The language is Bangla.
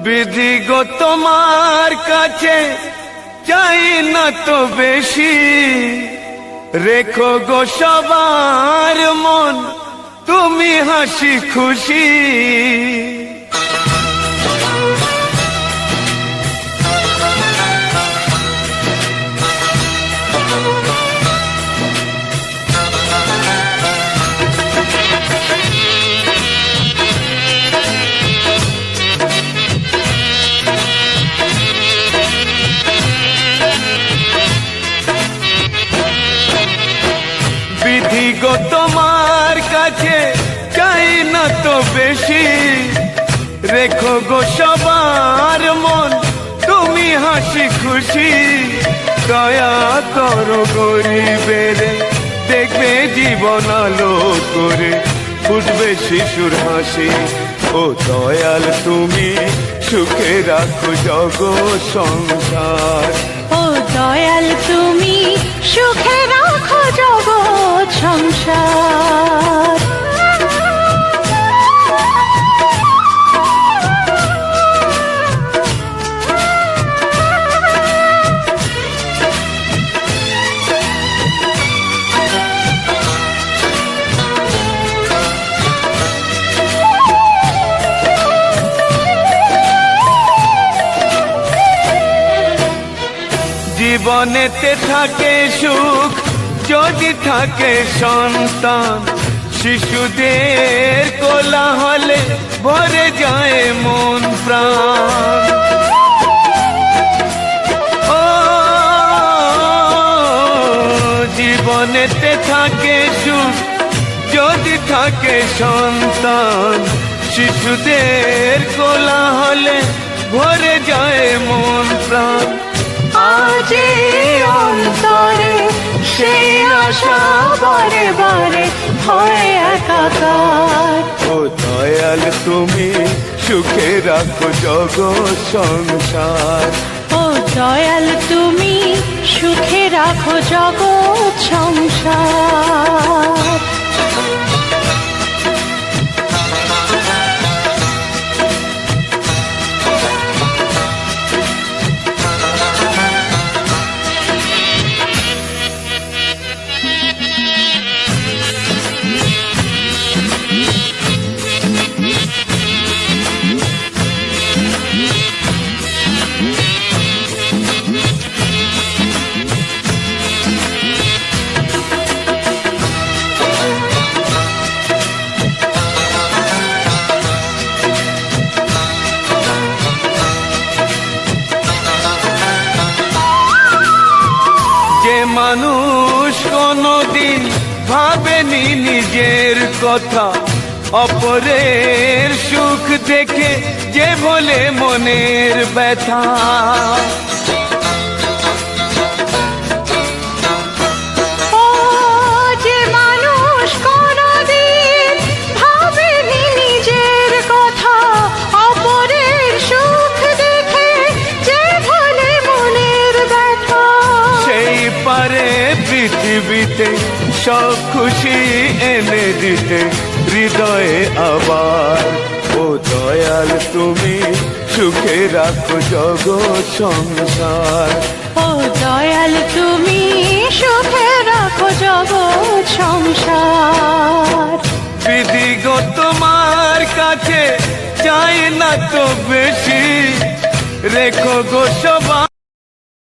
বিধি গো তোমার কাছে চাই না তো বেশি, রেখো গো সবার মন তুমি হাসি খুশি। বিধি গো তোমার কাছে চাই না তো বেশি, রেখো গো সবার মন তুমি হাসি খুশি। দয়া করো গরিবের, দেখবে জীবন আলো করে ফুটবে শিশুর হাসি। ও দয়াল তুমি সুখে রাখো জগৎ সংসার। ও দয়াল তুমি সুখে রাখো জগৎ সংসার। জীবনেতে থাকে সুখ যদি থাকে সন্তান, শিশুদের কোলাহলে ভরে যায় মন প্রাণ। ও জীবনেতে থাকে সুখ যদি থাকে সন্তান, শিশুদের কোলাহলে ভরে যায় মন প্রাণ। আজ অন্তরে সেই আশা বারে বারে হয় একাকার। ও দয়াল তুমি সুখে রাখো জগৎ সংসার। ও দয়াল তুমি সুখে রাখো জগৎ সংসার। যে মানুষ কোনদিন ভাবেনি নিজের কথা, অপরের সুখ দেখে যে বলে মনের ব্যথা। পৃথিবীতে সব খুশি এনে দিতে হৃদয়ে আবার। ও দয়াল তুমি সুখে রাখো জগৎ সংসার। ও দয়াল তুমি সুখে রাখো জগৎ সংসার। বিধি গো তোমার কাছে চাই না তো বেশি, রেখো গো সবার